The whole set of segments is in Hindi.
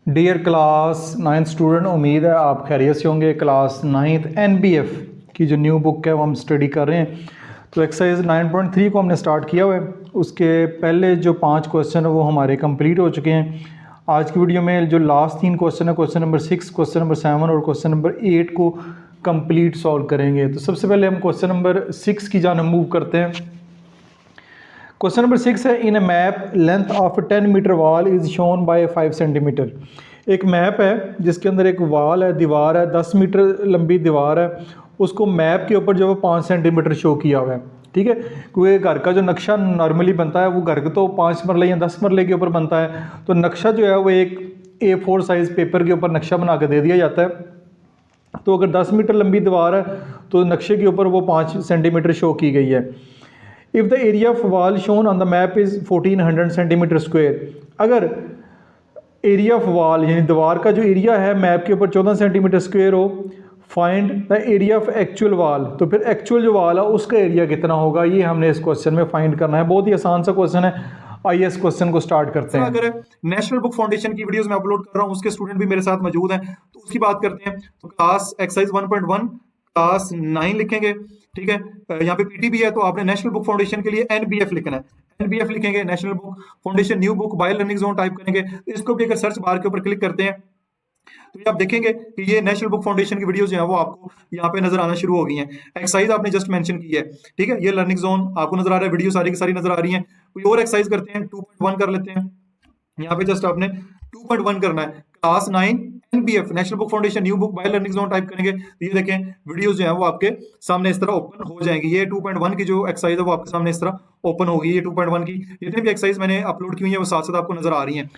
डियर क्लास 9th स्टूडेंट, उम्मीद है आप खैरियत से होंगे। क्लास 9th NBF की जो न्यू बुक है वो हम स्टडी कर रहे हैं। तो एक्सरसाइज 9.3 को हमने स्टार्ट किया हुआ है। उसके पहले जो 5 क्वेश्चन है वो हमारे कंप्लीट हो चुके हैं। आज की वीडियो में जो लास्ट 3 क्वेश्चन है, क्वेश्चन नंबर 6, क्वेश्चन नंबर 7 और क्वेश्चन नंबर 8 को कंप्लीट सॉल्व करेंगे। तो सबसे पहले हम क्वेश्चन नंबर 6 की जानिब मूव करते हैं। क्वेश्चन नंबर 6 है, in a map length of 10 metre wall is shown by 5 centimetre. एक मैप है जिसके अंदर एक वॉल है, दीवार है, 10 मीटर लंबी दीवार है। उसको मैप के ऊपर जो वो 5 सेंटीमीटर शो किया हुआ है। ठीक है, क्योंकि घर का जो नक्शा नॉर्मली बनता है वो घर का तो 5 मरले या 10 मरले के ऊपर बनता है। तो नक्शा जो है वो एक A4 साइज़ पेपर के ऊपर नक्शा बना के दे दिया जाता है। तो अगर 10 मीटर लंबी दीवार है तो नक्शे के ऊपर वो 5 सेंटीमीटर शो की गई है। If the area of wall shown on the map is 1400 centimetre square, अगर एरिया ऑफ वॉल यानी दीवार का जो एरिया है मैप के ऊपर 14 सेंटीमीटर स्क्वायर हो, find the area of actual wall, तो फिर एक्चुअल जो वॉल है उसका एरिया कितना होगा, ये हमने इस क्वेश्चन में फाइंड करना है। बहुत ही आसान सा क्वेश्चन है। आइए इस क्वेश्चन को स्टार्ट करते हैं। अगर नेशनल बुक फाउंडेशन की वीडियोस में अपलोड कर रहा हूँ, उसके स्टूडेंट भी मेरे साथ मौजूद हैं, तो उसकी बात करते हैं। तो क्लास एक्सरसाइज 1.1 क्लास 9 लिखेंगे। ठीक है, यहाँ पे पीटी भी है, तो आपने नेशनल बुक फाउंडेशन के लिए एनबीएफ लिखना है। एनबीएफ लिखेंगे, national book foundation new book by learning zone type करेंगे। इसको भी अगर सर्च बार के ऊपर क्लिक करते हैं तो ये आप देखेंगे कि ये नेशनल बुक फाउंडेशन की वीडियोस जो है वो आपको यहाँ पे नजर आना शुरू हो गई हैं। एक्सरसाइज आपने जस्ट मेंशन की है। ठीक है, ये लर्निंग जोन आपको नजर आ रहा है, वीडियो सारी की सारी नजर आ रही है। कोई और एक्सरसाइज करते हैं, 2.1 कर लेते हैं। यहाँ पे जस्ट आपने 2.1 करना है। Class 9 NBF national book foundation new book by learning zone type करेंगे तो ये देखें वीडियोस जो है वो आपके सामने इस तरह ओपन हो जाएंगी। ये 2.1 की जो एक्सरसाइज है वो आपके सामने इस तरह ओपन होगी। ये 2.1 की जितनी भी एक्सरसाइज मैंने अपलोड की हुई है वो साथ साथ आपको नजर आ रही हैं।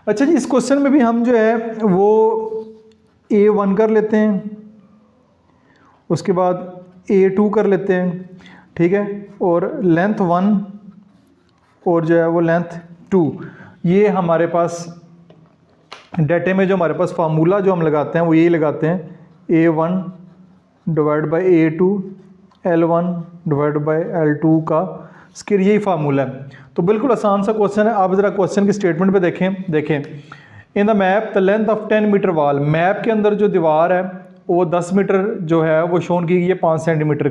अच्छा जी, इस क्वेश्चन में भी हम जो है वो A1 कर लेते हैं, उसके बाद A2 कर लेते हैं। ठीक है, और लेंथ 1 और जो है वो लेंथ 2, ये हमारे पास डाटे में जो हमारे पास फार्मूला जो हम लगाते हैं वो यही लगाते हैं, A1 divide by A2 L1 divide by L2 का स्क्वायर, यही फार्मूला है। तो बिल्कुल आसान सा क्वेश्चन है। आप ज़रा क्वेश्चन की स्टेटमेंट पे देखें in the map the length of 10 metre wall, map के अंदर जो दीवार है वो 10 मीटर जो है वो शोन की गई है 5 सेंटीमीटर।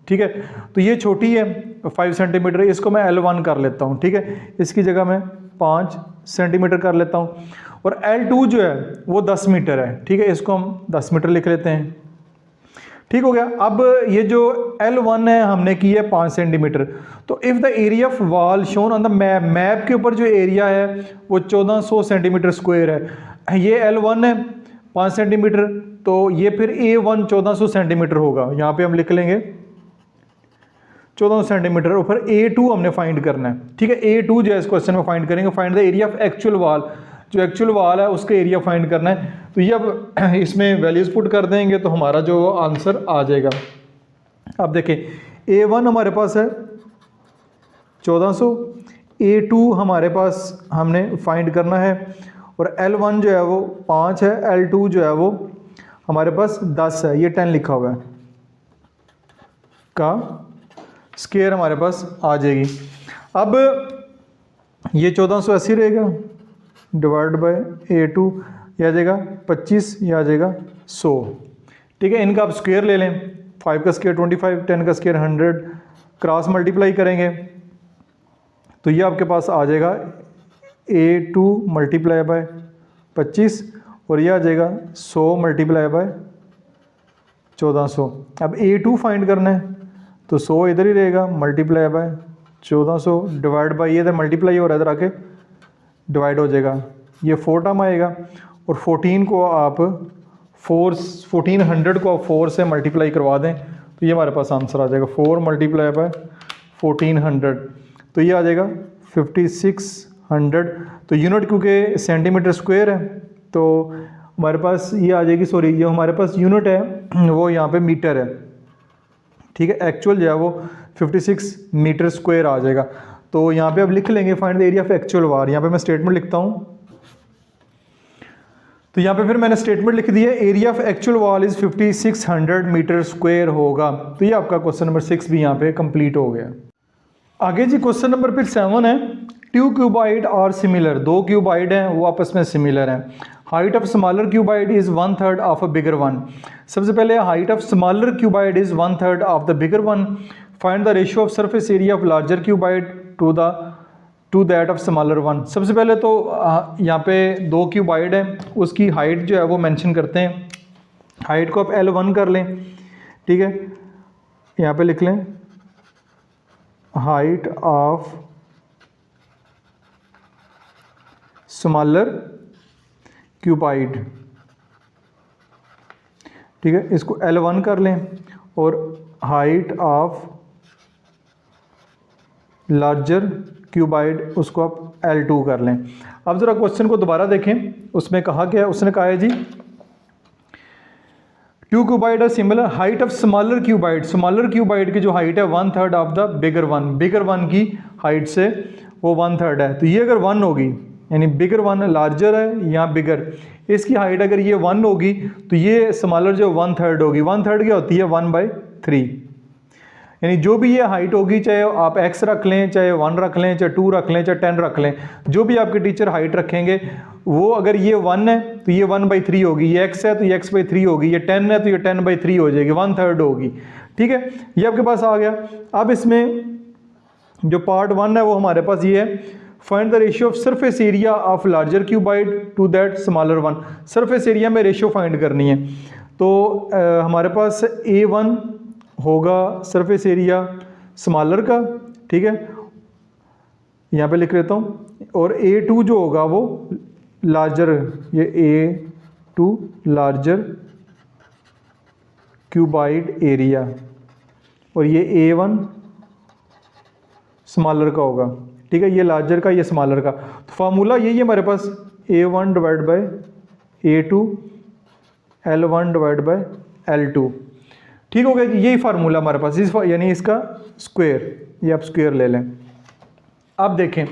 ठीक है, तो ये छोटी है 5 सेंटीमीटर, इसको मैं L1 कर लेता हूँ। ठीक है, इसकी जगह मैं 5 सेंटीमीटर कर लेता हूँ। और L2 जो है वो 10 मीटर है। ठीक है, इसको हम 10 मीटर लिख लेते हैं। ठीक हो गया। अब ये जो L1 है हमने की है 5 सेंटीमीटर। तो if the area of wall shown on the map, map के ऊपर जो एरिया है वो 1400 सेंटीमीटर स्क्वायर है। ये L1 है 5 सेंटीमीटर, तो ये फिर A1 1400 सेंटीमीटर होगा। यहाँ पे हम लिख लेंगे 1400 सेंटीमीटर। और फिर A2 हमने फाइंड करना है। ठीक है, A2 जो है इस क्वेश्चन में फाइंड करेंगे। Find the area of actual wall, जो एक्चुअल वॉल है उसका एरिया फाइंड करना है। तो ये अब इसमें वैल्यूज़ पुट कर देंगे तो हमारा जो आंसर आ जाएगा। अब देखें, A1 हमारे पास है 1400, A2 हमारे पास हमने फाइंड करना है, और L1 जो है वो 5 है, L2 जो है वो हमारे पास 10 है, ये 10 लिखा हुआ है का स्क्वायर हमारे पास आ जाएगी। अब ये 1400 ऐसे रहेगा डिवाइड बाय A2, यह आ जाएगा 25, यह आ जाएगा 100। ठीक है, इनका आप स्क्वायर ले लें, 5 का स्क्वायर 25, 10 का स्क्वायर 100, क्रॉस मल्टीप्लाई करेंगे तो ये आपके पास आ जाएगा A2 मल्टीप्लाई बाय 25, और यह आ जाएगा 100 मल्टीप्लाई बाय 1400। अब A2 फाइंड करना है तो 100 इधर ही रहेगा मल्टीप्लाई बाय 1400 डिवाइड बाय, ये इधर मल्टीप्लाई हो रहा है, इधर आके डिवाइड हो जाएगा, ये 4 टर्म आएगा। और 14 को आप 1400 को आप 4 से मल्टीप्लाई करवा दें तो ये हमारे पास आंसर आ जाएगा 4 मल्टीप्लाई बाय 1400, तो ये आ जाएगा 5600। तो यूनिट क्योंकि सेंटीमीटर स्क्वायर है तो हमारे पास ये आ जाएगी, सॉरी ये हमारे पास यूनिट है वो यहाँ पे मीटर है। ठीक है, एक्चुअल जो है वो 56 मीटर स्क्वायर आ जाएगा। तो यहाँ पे अब लिख लेंगे find the area of actual wall. यहाँ पे मैं स्टेटमेंट लिखता हूँ, तो यहाँ पे फिर मैंने स्टेटमेंट लिख दी है, area of actual wall is 5600 metre square होगा। तो ये आपका क्वेश्चन नंबर 6 भी यहाँ पे कंप्लीट हो गया। आगे जी क्वेश्चन नंबर फिर 7 है, 2 क्यूबाइड आर सिमिलर, 2 क्यूबाइड हैं वो आपस में सिमिलर हैं। Height of smaller cuboid is 1/3 of a bigger one. सबसे पहले height of smaller cuboid is 1/3 of the bigger one. Find the ratio of surface area of larger cuboid to that of smaller one. सबसे पहले तो यहाँ पे 2 क्यूबाइड है, उसकी हाइट जो है वो मेंशन करते हैं। हाइट को आप L1 कर लें, ठीक है, यहाँ पे लिख लें हाइट ऑफ स्मॉलर क्यूबाइड, ठीक है, इसको L1 कर लें और हाइट ऑफ लार्जर क्यूबाइड उसको आप L2 कर लें। अब ज़रा क्वेश्चन को दोबारा देखें, उसमें कहा क्या है, उसने कहा है जी two cuboid are similar, height of smaller cuboid की जो हाइट है 1/3 ऑफ द बिगर वन की हाइट से वो 1/3 है। तो ये अगर 1 होगी, यानी बिगर वन लार्जर है या बिगर, इसकी हाइट अगर ये 1 होगी तो ये स्मॉलर जो 1/3 होगी। 1/3 क्या होती है 1/3, यानी जो भी ये हाइट होगी, चाहे आप x रख लें, चाहे 1 रख लें, चाहे 2 रख लें, चाहे 10 रख लें, जो भी आपके टीचर हाइट रखेंगे वो अगर ये 1 है तो ये 1/3 होगी, ये x है तो ये x/3 होगी, ये 10 है तो ये 10/3 हो जाएगी, 1/3 होगी, ठीक है। ये आपके पास आ गया। अब इसमें जो पार्ट 1 है वो हमारे पास ये है, find the ratio of surface area of larger cuboid to that smaller one. Surface area में रेशियो फाइंड करनी है। तो हमारे पास A1 होगा सरफेस एरिया स्मॉलर का, ठीक है, यहाँ पे लिख लेता हूँ, और A2 जो होगा वो लार्जर, ये A2 लार्जर क्यूबाइड एरिया, और ये A1 स्मॉलर का होगा, ठीक है, ये लार्जर का, ये स्मॉलर का। तो फार्मूला यही है हमारे पास, A1 divide by A2 L1 divide by L2, ठीक हो गया जी। यही फार्मूला हमारे पास, यानी इसका स्क्वायर, ये आप स्क्वायर ले लें। अब देखें,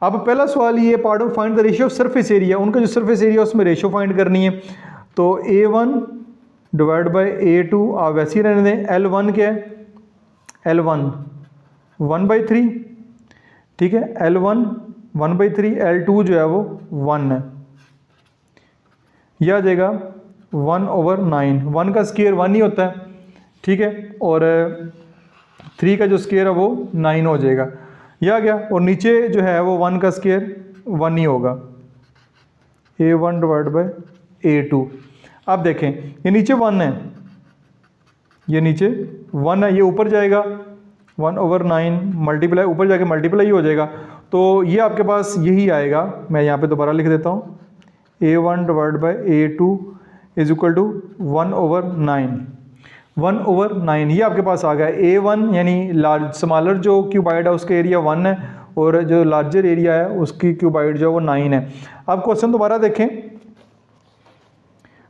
अब पहला सवाल ये part of find the ratio of surface area, उनका जो सरफेस एरिया उसमें रेशियो फाइंड करनी है। तो A1 डिवाइड बाय A2 आप वैसे ही रहने दें। L1 क्या है, L1 1/3, ठीक है, L1 1/3, L2 जो है वो 1 है, यह आ जाएगा 1/9। 1 का स्क्वायर 1 ही होता है, ठीक है, और 3 का जो स्क्वायर है वो 9 हो जाएगा, यह आ गया। और नीचे जो है वो 1 का स्क्वायर 1 ही होगा, A1 डिवाइड बाय A2। अब देखें, ये नीचे 1 है, ये नीचे 1 है, ये ऊपर जाएगा 1/9 मल्टीप्लाई, ऊपर जाके मल्टीप्लाई हो जाएगा, तो ये आपके पास यही आएगा। मैं यहाँ पे दोबारा लिख देता हूँ, A1 divide by A2 is equal to 1/9, 1/9 ये आपके पास आ गया। A1 यानी लार्ज स्मॉलर जो क्यूबाइड है उसका एरिया 1 है, और जो लार्जर एरिया है उसकी क्यूबाइड जो है वो 9 है। अब क्वेश्चन दोबारा देखें,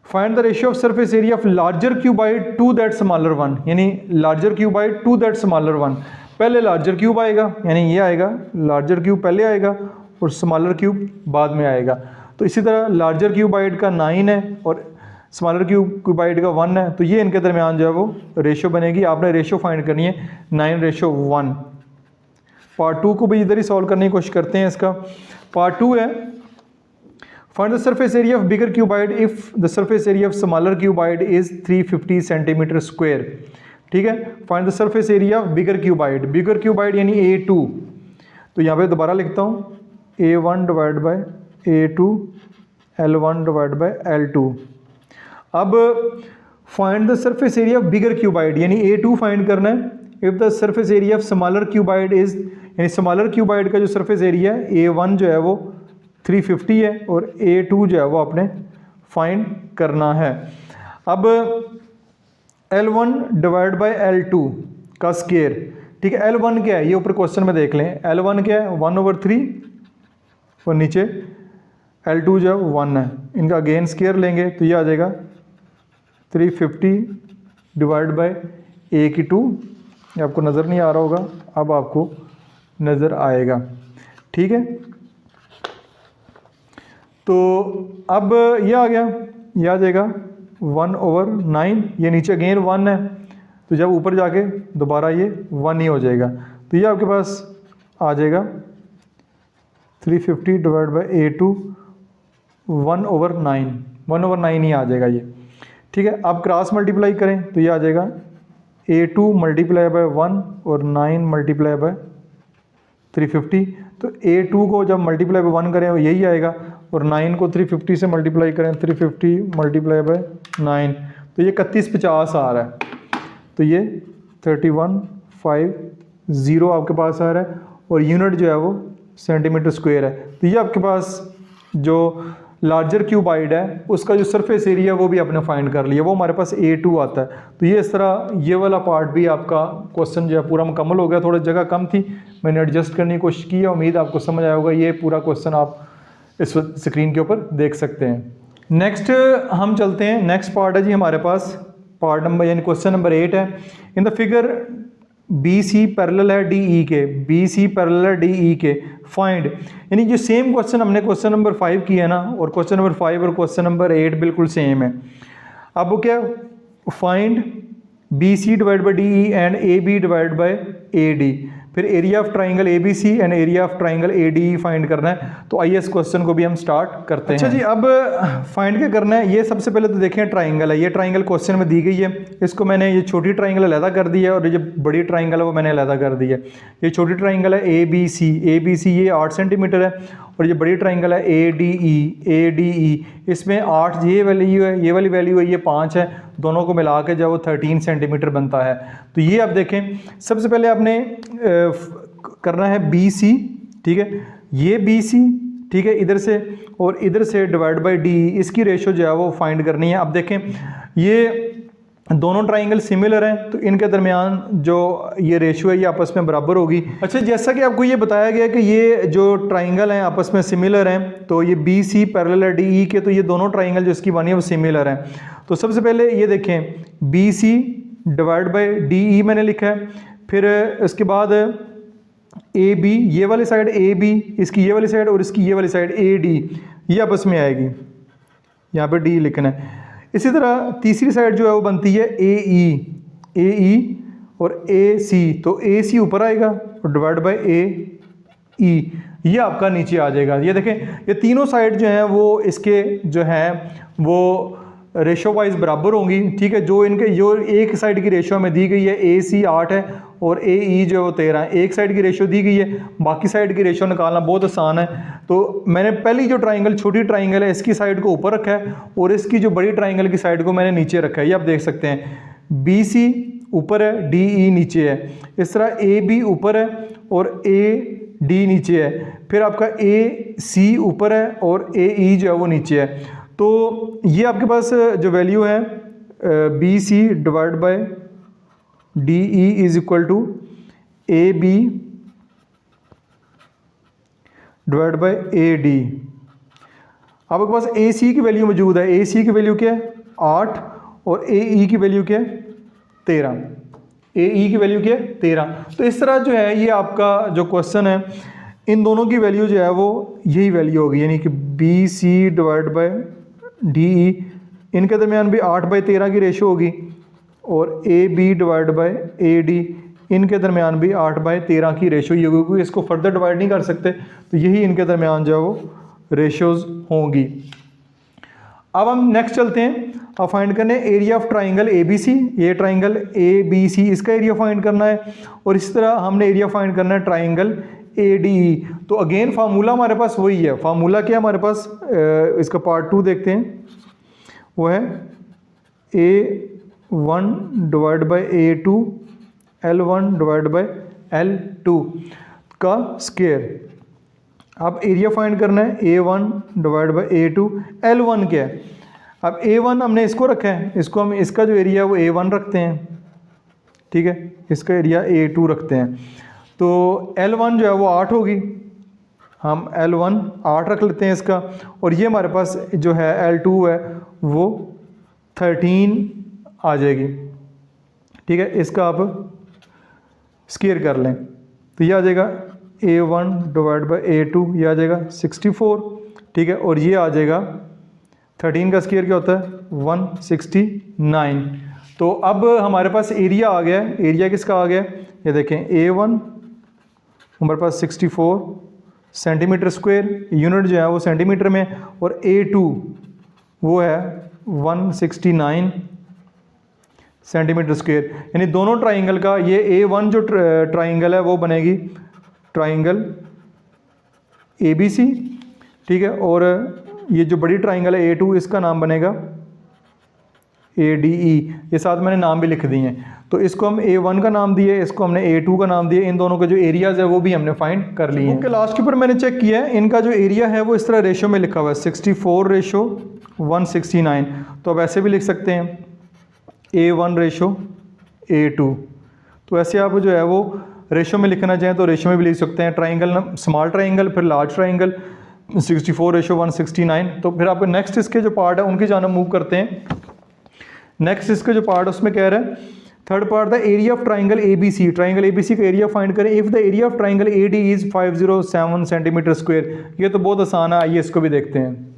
find the ratio of surface area of larger cuboid to that smaller one, यानी larger cuboid to that smaller one. पहले लार्जर क्यूब आएगा, यानी ये आएगा, लार्जर क्यूब पहले आएगा और स्मॉलर क्यूब बाद में आएगा। तो इसी तरह लार्जर क्यूबाइड का 9 है और स्मॉलर क्यूबाइड का 1 है, तो ये इनके दरमियान जो है वो रेशियो बनेगी। आपने रेशियो फाइंड करनी है 9:1। पार्ट 2 को भी इधर ही सॉल्व करने की कोशिश करते हैं। इसका पार्ट 2 है, find the surface area of bigger cuboid if the surface area of smaller cuboid is 350 centimetre square, ठीक है। Find the surface area of bigger cuboid यानी A2। तो यहाँ पे दोबारा लिखता हूँ, A1 divide by A2 L1 divide by L2। अब find the surface area of bigger cuboid, यानी A2 फाइंड करना है। If the surface area of smaller cuboid is, यानी स्मॉलर क्यूबाइड का जो सरफेस एरिया है A1 जो है वो 350 है और A2 जो है वो आपने फाइंड करना है। अब L1 डिवाइड बाय L2 का स्क्वायर, ठीक है। L1 क्या है ये ऊपर क्वेश्चन में देख लें, L1 क्या है 1/3 और नीचे L2 जो है 1 है। इनका अगेन स्क्वायर लेंगे तो ये आ जाएगा 350 डिवाइड बाय A की 2। ये आपको नज़र नहीं आ रहा होगा, अब आपको नज़र आएगा, ठीक है। तो अब ये आ गया, ये आ जाएगा 1/9, ये नीचे अगेन 1 है, तो जब ऊपर जाके दोबारा ये 1 ही हो जाएगा। तो ये आपके पास आ जाएगा 350 डिवाइड बाय A2 1/9, 1/9 ही आ जाएगा ये, ठीक है। अब क्रॉस मल्टीप्लाई करें तो ये आ जाएगा A2 मल्टीप्लाई बाय 1 और 9 मल्टीप्लाई बाय 350। तो A2 को जब मल्टीप्लाई बाय 1 करें यही आएगा, और 9 को 350 से मल्टीप्लाई करें, 350 मल्टीप्लाई बाय 9 तो ये 3150 आ रहा है। तो ये 3150 आपके पास आ रहा है, और यूनिट जो है वो सेंटीमीटर स्क्वायर है। तो ये आपके पास जो लार्जर क्यूबाइड है उसका जो सरफेस एरिया वो भी आपने फाइंड कर लिया, वो हमारे पास A2 आता है। तो ये इस तरह ये वाला पार्ट भी आपका क्वेश्चन जो है पूरा मुकम्मल हो गया। थोड़ा जगह कम थी, मैंने एडजस्ट करने की कोशिश की है, उम्मीद आपको समझ आया होगा। ये पूरा क्वेश्चन आप इस स्क्रीन के ऊपर देख सकते हैं। नेक्स्ट हम चलते हैं, नेक्स्ट पार्ट है जी हमारे पास पार्ट नंबर यानी क्वेश्चन नंबर 8 है। In the figure BC parallel है DE के, BC पैरेलल है DE के, फाइंड। यानी जो सेम क्वेश्चन हमने क्वेश्चन नंबर 5 किया है ना, और क्वेश्चन नंबर 5 और क्वेश्चन नंबर 8 बिल्कुल सेम है। अब वो क्या, find BC divide by DE and AB divide by AD, फिर area of triangle ABC and area of triangle ADE find करना है। तो आइए इस क्वेश्चन को भी हम स्टार्ट करते हैं। अच्छा जी, अब फाइंड क्या करना है, ये सबसे पहले तो देखें ट्राइंगल है, ये ट्राइंगल क्वेश्चन में दी गई है। इसको मैंने ये छोटी ट्राइंगल अलहदा कर दी है, और ये बड़ी ट्राइंगल है वो मैंने अलहदा कर दी है। ये छोटी ट्राइंगल है ABC ये 8 सेंटीमीटर है, और ये बड़ी ट्राइंगल है ADE इसमें 8 ये वैल्यू है, ये वाली वैल्यू है, ये 5 है, दोनों को मिला के जब वो 13 सेंटीमीटर बनता है। तो ये आप देखें, सबसे पहले आपने करना है BC, ठीक है, ये BC, ठीक है, इधर से और इधर से डिवाइड बाय DE, इसकी रेशो जो है वो फाइंड करनी है। अब देखें ये दोनों ट्राइंगल सिमिलर हैं, तो इनके दरमियान जो ये रेशियो है ये आपस में बराबर होगी। अच्छा, जैसा कि आपको ये बताया गया कि ये जो ट्राइंगल हैं आपस में सिमिलर हैं, तो ये BC पैरेलल है DE के, तो ये दोनों ट्राइंगल जो इसकी बनी है वो सिमिलर हैं। तो सबसे पहले ये देखें BC डिवाइड बाय DE मैंने लिखा है, फिर इसके बाद AB, ये वाली साइड AB, इसकी ये वाली साइड और इसकी ये वाली साइड AD, ये आपस में आएगी, यहाँ पे D लिखना है। इसी तरह तीसरी साइड जो है वो बनती है AE और AC, तो AC ऊपर आएगा और डिवाइड बाय AE, ये आपका नीचे आ जाएगा। ये देखें, ये तीनों साइड जो हैं वो इसके जो हैं वो रेशो वाइज बराबर होंगी, ठीक है। जो इनके जो एक साइड की रेशो हमें दी गई है AC 8 है और AE जो है वो 13 है, एक साइड की रेशो दी गई है, बाकी साइड की रेशो निकालना बहुत आसान है। तो मैंने पहली जो ट्राइंगल छोटी ट्राइंगल है इसकी साइड को ऊपर रखा है, और इसकी जो बड़ी ट्राइंगल की साइड को मैंने नीचे रखा है। ये आप देख सकते हैं, BC ऊपर है, DE नीचे है, इस तरह AB ऊपर है और AD नीचे है, फिर आपका AC ऊपर है और AE जो है वो नीचे है। तो ये आपके पास जो वैल्यू है BC divide by DE is equal to AB divide by AD। आपके पास AC की वैल्यू मौजूद है, AC की वैल्यू क्या है 8 और AE की वैल्यू क्या है 13, AE की वैल्यू क्या है 13। तो इस तरह जो है ये आपका जो क्वेश्चन है, इन दोनों की वैल्यू जो है वो यही वैल्यू होगी, यानी कि BC डिवाइड बाय DE, इनके दरमियान भी 8/13 की रेशो होगी, और AB डिवाइड बाय AD, इनके दरमियान भी 8/13 की रेशो ही होगी, क्योंकि इसको फर्दर डिवाइड नहीं कर सकते, तो यही इनके दरमियान जो है वो रेशोज़ होंगी। अब हम नेक्स्ट चलते हैं, अब फाइंड करने एरिया ऑफ ट्राइंगल ABC, ये ट्राइंगल ABC इसका एरिया फाइंड करना है, और इस तरह हमने एरिया फाइंड करना है ट्राइंगल ADE। तो अगेन फार्मूला हमारे पास वही है, फार्मूला क्या हमारे पास, इसका पार्ट 2 देखते हैं, वो है A1 divide by A2 L1 divide by L2 का स्क्वायर। अब एरिया फाइंड करना है A1 divide by A2, L1 क्या है, अब A1 हमने इसको रखा है, इसको हम इसका जो एरिया है वो A1 रखते हैं, ठीक है, इसका एरिया A2 रखते हैं। तो L1 जो है वो 8 होगी, हम L1 8 रख लेते हैं इसका, और ये हमारे पास जो है L2 है वो 13 आ जाएगी, ठीक है। इसका आप स्क्वायर कर लें तो ये आ जाएगा A1 डिवाइड बाय A2, ये आ जाएगा 64, ठीक है, और ये आ जाएगा 13 का स्क्वायर क्या होता है 169। तो अब हमारे पास एरिया आ गया, एरिया किसका आ गया, ये देखें A1 हमारे पास 64, सेंटीमीटर स्क्वायर, यूनिट जो है वो सेंटीमीटर में, और A2 वो है 169 सेंटीमीटर स्क्वायर। यानी दोनों ट्राइंगल का ये A1 जो ट्राइंगल है वो बनेगी ट्राइंगल ABC, ठीक है, और ये जो बड़ी ट्राइंगल है A2 इसका नाम बनेगा ADE। ये साथ मैंने नाम भी लिख दिए हैं। तो इसको हम A1 का नाम दिए, इसको हमने A2 का नाम दिया। इन दोनों के जो एरियाज़ है वो भी हमने फाइंड कर लिए हैं। लास्ट के ऊपर मैंने चेक किया है, इनका जो एरिया है वो इस तरह रेशो में लिखा हुआ है 64:169। तो अब ऐसे भी लिख सकते हैं A1:A2। तो ऐसे आप जो है वो रेशो में लिखना चाहें तो रेशो में भी लिख सकते हैं। ट्राइंगल, स्मॉल ट्राइंगल, फिर लार्ज ट्राइंगल 64:169। तो फिर आपको नेक्स्ट इसके जो पार्ट है उनकी जानब मूव करते हैं। नेक्स्ट इसका जो पार्ट है उसमें कह रहा है third part the area of triangle ABC। Triangle ABC का एरिया फाइंड करें if the area of triangle AD is 507 centimetre square. ये तो बहुत आसान है, आइए इसको भी देखते हैं।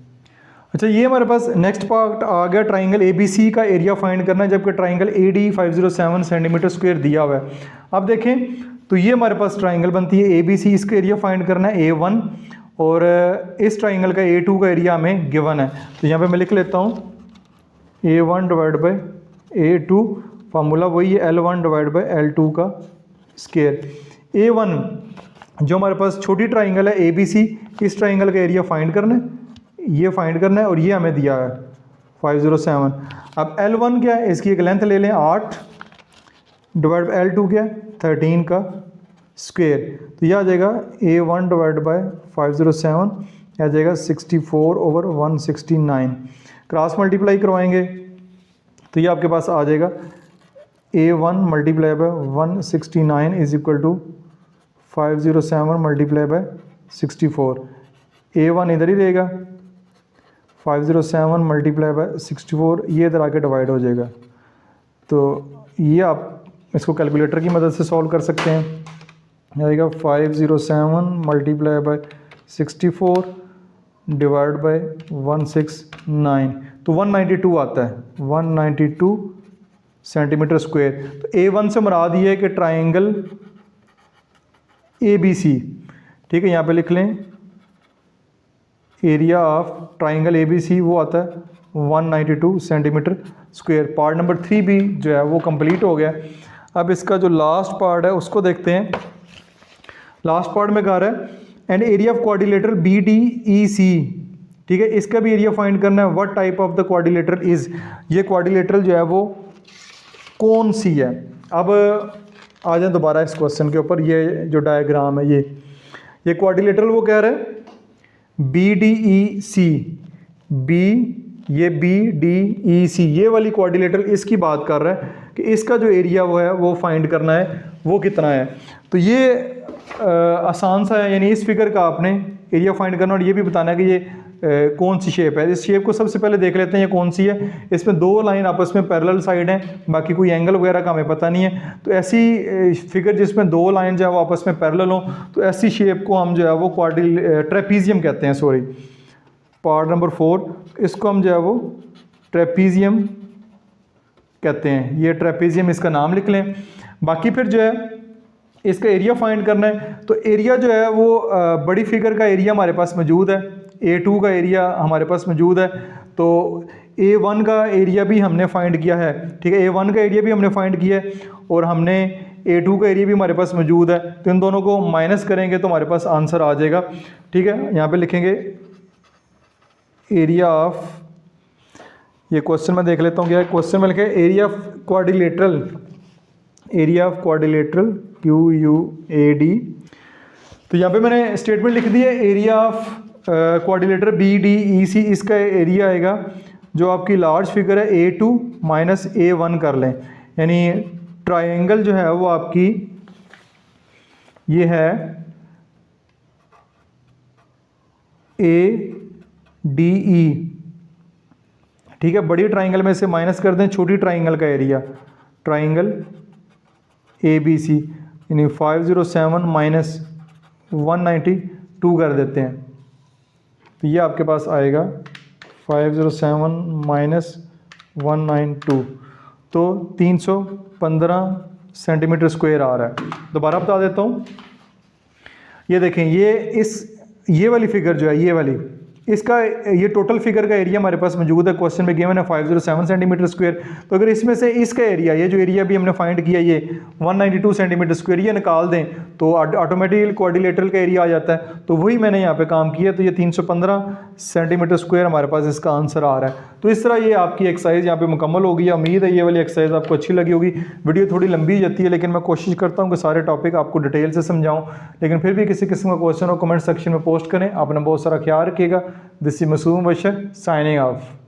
अच्छा, ये हमारे पास नेक्स्ट पार्ट आ गया, ट्राइंगल ABC का एरिया फाइंड करना है, जबकि ट्राइंगल AD 507 सेंटीमीटर स्क्वायर दिया हुआ है। अब देखें तो ये हमारे पास ट्राइंगल बनती है ABC, इसका एरिया फाइंड करना है A1, और इस ट्राइंगल का A2 का एरिया हमें गिवन है। तो यहाँ पे मैं लिख लेता हूँ A1/A2, फार्मूला वही है L1/L2 का स्क्वायर। A1 जो हमारे पास छोटी ट्राइंगल है ABC, इस ट्राइंगल का एरिया फाइंड करना है, ये फाइंड करना है, और ये हमें दिया है 507। अब L1 क्या है, इसकी एक लेंथ ले लें 8/L2 क्या है 13 का स्क्वायर। तो यह आ जाएगा A1/507, यह आ जाएगा 64/169। क्रॉस मल्टीप्लाई करवाएंगे तो ये आपके पास आ जाएगा A1 × 169 is equal to 507 × 64। A1 इधर ही रहेगा, 507 × 64 ये इधर आके डिवाइड हो जाएगा। तो ये आप इसको कैलकुलेटर की मदद से सॉल्व कर सकते हैं। आएगा 507 × 64 डिवाइड बाय 169, तो 192 आता है, 192 सेंटीमीटर स्क्वायर। तो A1 से मुराद ये है कि ट्राइंगल ABC, ठीक है, यहाँ पे लिख लें एरिया ऑफ ट्राइंगल ABC वो आता है 192 सेंटीमीटर स्क्वायर। पार्ट नंबर 3 भी जो है वो कंप्लीट हो गया। अब इसका जो लास्ट पार्ट है उसको देखते हैं। लास्ट पार्ट में कह रहा है and area of quadrilateral BDEC, ठीक है, इसका भी एरिया फाइंड करना है। What type of the quadrilateral is, ये क्वाड्रिलेटरल जो है वो कौन सी है। अब आ जाए दोबारा इस क्वेश्चन के ऊपर। ये जो डायग्राम है ये क्वाड्रिलेटरल वो कह रहा है BDEC, ये BDEC ये वाली क्वाड्रिलेटरल इसकी बात कर रहा है कि इसका जो एरिया वो है वो फाइंड करना है वो कितना है। तो ये आसान सा है, यानी इस फिगर का आपने एरिया फाइंड करना और ये भी बताना है कि ये कौन सी शेप है। इस शेप को सबसे पहले देख लेते हैं ये कौन सी है। इसमें दो लाइन आपस में पैरेलल साइड हैं, बाकी कोई एंगल वगैरह का हमें पता नहीं है। तो ऐसी फिगर जिसमें दो लाइन जो है वो आपस में पैरेलल हो, तो ऐसी शेप को हम जो है वो ट्रेपीजियम कहते हैं। सॉरी, पार्ट नंबर 4 इसको हम जो है वो ट्रेपीजियम कहते हैं। ये ट्रेपीजियम इसका नाम लिख लें। बाकी फिर जो है इसका एरिया फाइंड करना है। तो एरिया जो है वो बड़ी फिगर का एरिया हमारे पास मौजूद है, A2 का एरिया हमारे पास मौजूद है। तो A1 का एरिया भी हमने फाइंड किया है, ठीक है, A1 का एरिया भी हमने फाइंड किया है और हमने A2 का एरिया भी हमारे पास मौजूद है। तो इन दोनों को माइनस करेंगे तो हमारे पास आंसर आ जाएगा, ठीक है। यहाँ पे लिखेंगे एरिया ऑफ, ये क्वेश्चन में देख लेता हूँ क्या है। क्वेश्चन में लिखे area of quadrilateral, area of quadrilateral QUAD। तो यहाँ पे मैंने स्टेटमेंट लिख दी है एरिया ऑफ क्वाड्रिलेटरल BDEC। इसका एरिया आएगा जो आपकी लार्ज फिगर है A2 माइनस A1 कर लें, यानी ट्रायंगल जो है वो आपकी ये है ADE, ठीक है। बड़ी ट्राइंगल में से माइनस कर दें छोटी ट्राइंगल का एरिया, ट्राइंगल ABC, यानी 507 माइनस 192 कर देते हैं। तो ये आपके पास आएगा 507 माइनस 192, तो 315 सेंटीमीटर स्क्वायर आ रहा है। दोबारा बता देता हूँ, ये देखें, ये इस ये वाली फिगर जो है, ये वाली, इसका ये टोटल फिगर का एरिया हमारे पास मौजूद है, क्वेश्चन में गिवन है 507 सेंटीमीटर स्क्वायर। तो अगर इसमें से इसका एरिया, ये जो एरिया भी हमने फाइंड किया ये 192 सेंटीमीटर स्क्वायर, ये निकाल दें तो ऑटोमेटिकली क्वाड्रिलेटरल का एरिया आ जाता है। तो वही मैंने यहाँ पे काम किया, तो ये 315 सेंटीमीटर स्क्वायर हमारे पास इसका आंसर आ रहा है। तो इस तरह ये आपकी एक्सरसाइज यहाँ पे मुकम्मल हो गई। उम्मीद है ये वाली एक्सरसाइज आपको अच्छी लगी होगी। वीडियो थोड़ी लंबी हो जाती है, लेकिन मैं कोशिश करता हूँ कि सारे टॉपिक आपको डिटेल से समझाऊँ। लेकिन फिर भी किसी किस्म का क्वेश्चन हो कमेंट सेक्शन में पोस्ट करें। आपने बहुत सारा ख्याल रखिएगा। दिस इज मासूम बशर साइनिंग ऑफ।